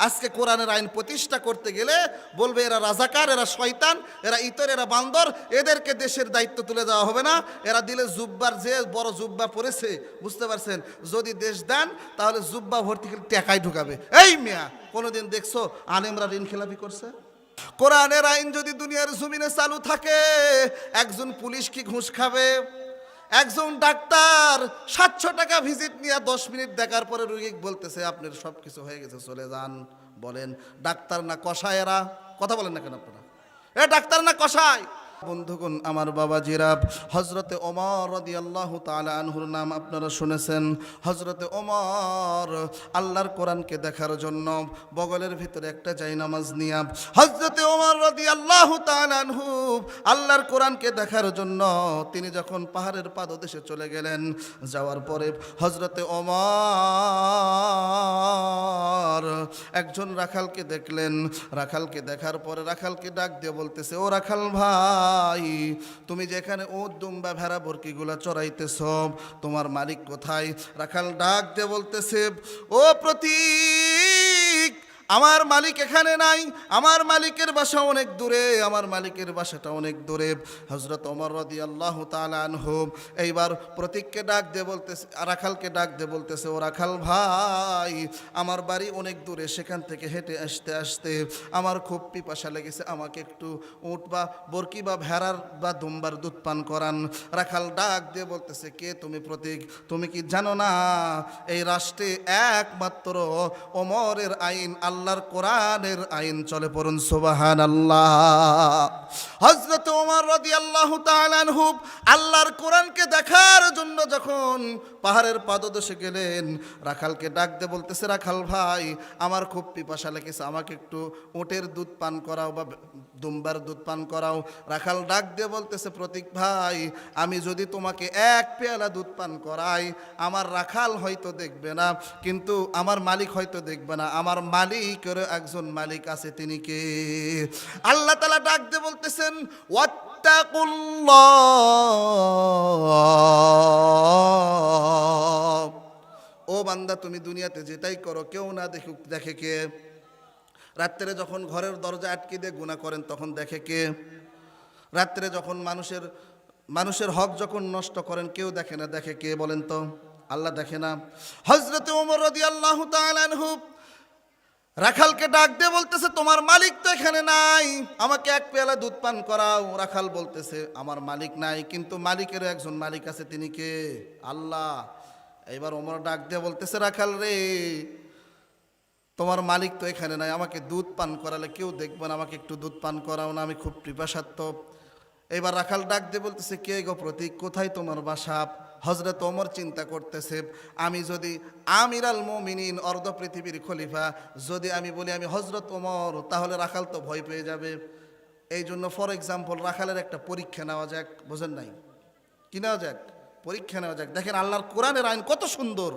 আজকে কোরআনের আইন প্রতিষ্ঠা করতে গেলে বলবে এরা রাজাকার, এরা শয়তান, এরা ইতর, এরা বান্দর, এদেরকে দেশের দায়িত্ব তুলে দেওয়া হবে না। এরা দিলে জুব্বার, যে বড় জুব্বা পড়েছে, বুঝতে পারছেন, যদি দেশ দেন তাহলে জুব্বা ভর্তি করে টাকায় ঢুকাবে। এই মিয়া, কোনোদিন দেখছো আলেমরা ঋণ খেলাপি করছে? কোরআনের আইন যদি দুনিয়ার জমিনে চালু থাকে, একজন পুলিশ কি ঘুষ খাবে? একজন ডাক্তার 700 টাকা ভিজিট নিয়ে 10 মিনিট দেখার পরে রোগী বলতেছে আপনার সব কিছু হয়ে গেছে, চলে যান। বলেন ডাক্তার না কষায়? এরা কথা বলেন না কেন আপনারা? এ ডাক্তার না কষায়? বন্ধুগণ আমার বাবাজিরা, হযরতে ওমর রাদিয়াল্লাহু তাআলা আনহুর নাম আপনারা শুনেছেন। হযরতে ওমর আল্লাহর কোরআনকে দেখার জন্য বগলের ভিতরে একটা জায়নামাজ নিয়া হযরতে ওমর রাদিয়াল্লাহু তাআলা আনহু আল্লাহর কোরআনকে দেখার জন্য তিনি যখন পাহাড়ের পাদদেশে চলে গেলেন, যাওয়ার পরে হযরতে ওমর একজন রাখালকে দেখলেন। রাখালকে দেখার পরে রাখালকে ডাক দিয়ে বলতেছে, ও রাখাল ভাই, তুমি যেখানে উট দুম্বা ভেড়া বরকিগুলা চড়াইতেছ, তোমার মালিক কোথায়? রাখাল ডাক দিয়ে বলতেছে, ও প্রতীক, আমার মালিক এখানে নাই, আমার মালিকের বাসা অনেক দূরে, আমার মালিকের বাসাটা অনেক দূরে। হযরত ওমর রাদিয়াল্লাহু তাআলা আনহু এইবার প্রতীককে ডাক দিয়ে বলতেছে, রাখালকে ডাক দিয়ে বলতেছে, ও রাখাল ভাই, আমার বাড়ি অনেক দূরে, সেখান থেকে হেঁটে আসতে আসতে আমার খুব পিপাসা লেগেছে, আমাকে একটু উট বা বরকি বা ভেড়ার বা দুম্বার দুধ পান করান। রাখাল ডাক দিয়ে বলতেছে, কে তুমি প্রতীক? তুমি কি জানো না এই রাষ্ট্রে একমাত্র ওমরের আইন, আল্লাহর কোরআনের আইন চলে? পড়ুন সুবহানাল্লাহ। হযরত ওমর রাদিয়াল্লাহু তাআলা আনহু আল্লাহর কোরআনকে দেখার জন্য যখন পাহাড়ের পাদদেশে গেলেন, রাখালকে ডাক দিয়ে বলতেছে, রাখাল ভাই, আমার খুব পিপাসা লেগেছে, আমাকে একটু উটের দুধ পান করাও বা দুম্বার দুধ পান করাও। রাখাল ডাক দিয়ে বলতেছে, প্রতীক ভাই, আমি যদি তোমাকে এক পেয়ালা দুধ পান করাই, আমার রাখাল হয়তো দেখবে না, কিন্তু আমার মালিক হয়তো দেখবে না। আমার মালিকের একজন মালিক আছে, তিনি কে? আল্লাহ তাআলা ডাক দিয়ে বলতেছেন, ওয়াত্তাকুল্লাহ, ও বান্দা, তুমি দুনিয়াতে যেটাই করো কেউ না দেখুক, দেখে কে? রাত্রে যখন ঘরের দরজা আটকে দিয়ে গুনাহ করেন তখন দেখে কে? রাত্রে যখন মানুষের হক যখন নষ্ট করেন কেউ দেখে না, দেখে কে বলেন তো? আল্লাহ দেখে না? হযরতে ওমর রাদিয়াল্লাহু তাআলা আনহু রাখালকে ডাক দিয়ে বলতেছে, তোমার মালিক তো এখানে নাই, আমাকে এক পেয়ালা দুধ পান করাও। রাখাল বলতেছে, আমার মালিক নাই, কিন্তু মালিকেরও একজন মালিক আছে, তিনি কে? আল্লাহ। এইবার ওমর ডাক দিয়ে বলতেছে, রাখাল রে, তোমার মালিক তো এখানে নাই, আমাকে দুধ পান করালে কেউ দেখবে না, আমাকে একটু দুধ পান করাও না, আমি খুব পিপাসার্থ। এবার রাখাল ডাক দিয়ে বলতেছে, কে গো প্রতীক, কোথায় তোমার বাসা? হযরত ওমর চিন্তা করতেছে, আমি যদি আমিরাল মুমিনিন, অর্ধ পৃথিবীর খলিফা, যদি আমি বলি আমি হযরত ওমর, তাহলে রাখাল তো ভয় পেয়ে যাবে। এই জন্য ফর এক্সাম্পল রাখালের একটা পরীক্ষা নেওয়া যাক। বোঝেন নাই? কি নেওয়া যাক? পরীক্ষা নেওয়া যাক। দেখেন আল্লাহর কোরআনের আইন কত সুন্দর।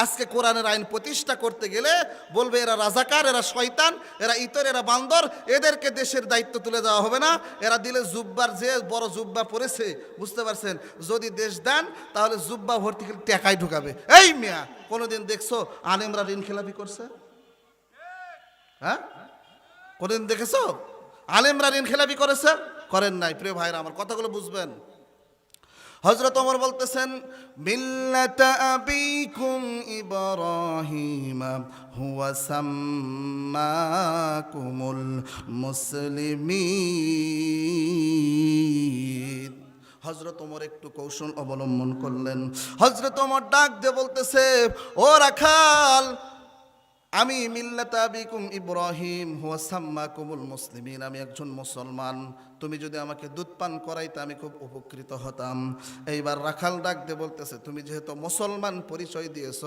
আজকে কোরআনের আইন প্রতিষ্ঠা করতে গেলে বলবে এরা রাজাকার, এরা শয়তান, এরা ইতর, এরা বান্দর, এদেরকে দেশের দায়িত্ব তুলে দেওয়া হবে না। এরা দিলে জুব্বার, যে বড় জুব্বা পড়েছে, বুঝতে পারছেন, যদি দেশ দেন তাহলে জুব্বা ভর্তি করে টাকায় ঢুকাবে। এই মিয়া, কোনোদিন দেখছো আলেমরা ঋণ খেলাপি করছে? হ্যাঁ, কোনোদিন দেখেছো আলেমরা ঋণ খেলাপি করেছে? করেন নাই। প্রিয় ভাইরা, আমার কথাগুলো বুঝবেন। হযরত ওমর বলতেছেন, মিল্লাতা আবিকুম ইব্রাহিম হুয়া সাম্মাকুমুল মুসলিমিন। হযরত ওমর একটু কৌশল অবলম্বন করলেন। হযরত ওমর ডাক দিয়ে বলতেছে, ও রাখাল, আমি মিল্লাতা আবিকুম ইব্রাহিম হুয়া সাম্মাকুমুল মুসলিমিন, আমি একজন মুসলমান, তুমি যদি আমাকে দুধ পান করাইতে আমি খুব উপকৃত হতাম। এইবার রাখাল ডাক দিয়ে বলতেছে, তুমি যেহেতু মুসলমান পরিচয় দিয়েছ,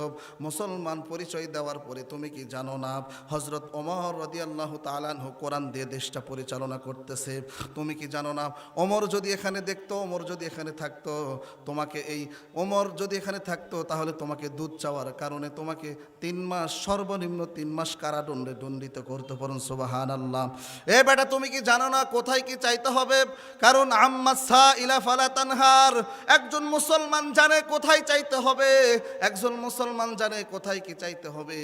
মুসলমান পরিচয় দেওয়ার পরে তুমি কি জানো না হযরত ওমর রাদিয়াল্লাহু তাআলা আনহু কোরআন দিয়ে দেশটা পরিচালনা করতেছে? তুমি কি জানো না ওমর যদি এখানে দেখতো, ওমর যদি এখানে থাকতো, তোমাকে ওমর যদি এখানে থাকতো তাহলে তোমাকে দুধ চাওয়ার কারণে তোমাকে 3 মাস সর্বনিম্ন সর্বনিম্ন 3 মাস কারাদণ্ডে দণ্ডিত করতে পারেন। সুবহানাল্লাহ। এ বেটা, তুমি কি জানো না কোথায় কি চাইতে হবে? কারণ আম্মাসা ইলা ফালা তানহার, একজন মুসলমান জানে কোথায় চাইতে হবে, একজন মুসলমান জানে কোথায় কি চাইতে হবে।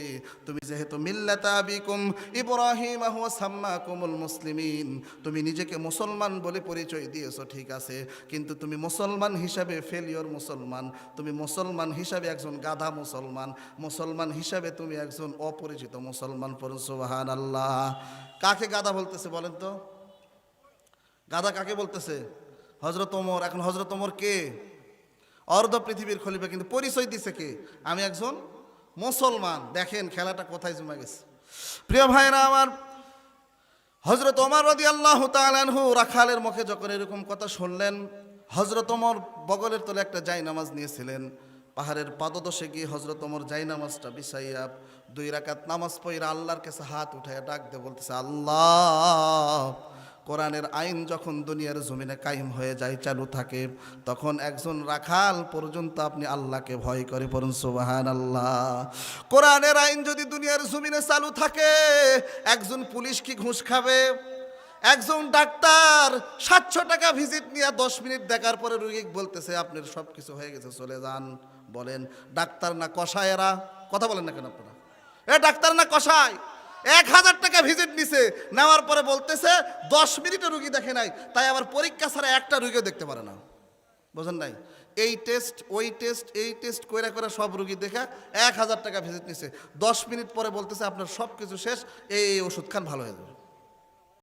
তুমি যেহেতু মিল্লাতা আবিকুম ইব্রাহিম হুয়া সাম্মাকুমুল মুসলিমিন, তুমি নিজেকে মুসলমান বলে পরিচয় দিয়েছো, ঠিক আছে, কিন্তু তুমি মুসলমান হিসাবে ফেলিওর মুসলমান, তুমি মুসলমান হিসাবে একজন গাধা মুসলমান, মুসলমান হিসাবে তুমি একজন অপরিচিত মুসলমান। পড়ুন সুবহানাল্লাহ। কাকে গাধা বলতেছে বলেন তো? গাধা কাকে বলতেছে? হযরত ওমর। এখন হযরত ওমর কে? অর্ধ পৃথিবীর খলিফা, কিন্তু পরিচয় দিছে কে? আমি একজন মুসলমান। দেখেন খেলাটা কোথায় জমা গেছে। প্রিয় ভাইরা আমার, হযরত ওমর রাদিয়াল্লাহু তাআলা আনহু রাখালের মুখে যখন এরকম কথা শুনলেন, হযরত ওমর বগলের তলে একটা জায়নামাজ নিয়েছিলেন। পাহাড়ের পাদদেশে গিয়ে হযরত ওমর জায়নামাজটা বিছাইয়া 2 রাকাত নামাজ পড়ে আল্লাহর কাছে হাত উঠাইয়া ডাক দিয়ে বলতেছে, আল্লাহ, কোরআনের আইন যখন দুনিয়ার জমিনে কায়েম হয়ে যায়, চালু থাকে, তখন একজন রাখাল পর্যন্ত আপনি আল্লাহকে ভয় করে। পড়ুন সুবহানাল্লাহ। কোরআনের আইন যদি দুনিয়ার জমিনে চালু থাকে, একজন পুলিশ কি ঘুষ খাবে? একজন ডাক্তার 700 টাকা ভিজিট নিয়ে 10 মিনিট দেখার পরে রোগী বলতেছে আপনার সব কিছু হয়ে গেছে, চলে যান। বলেন ডাক্তার না কষায় এরা? কথা বলেন না কেন আপনারা? এ ডাক্তার না কষায়? 1000 টাকা ভিজিট নিছে, নেওয়ার পরে বলতেছে 10 মিনিটে রুগী দেখে নাই, তাই আবার পরীক্ষা ছাড়া একটা রুগীও দেখতে পারে না। বুঝেন নাই? এই টেস্ট ওই টেস্ট এই টেস্ট কইরা করে সব রুগী দেখা 1000 টাকা ভিজিট নিছে, 10 মিনিট পরে বলতেছে আপনার সব কিছু শেষ, এই ওষুধ খান ভালো হয়ে যাবে।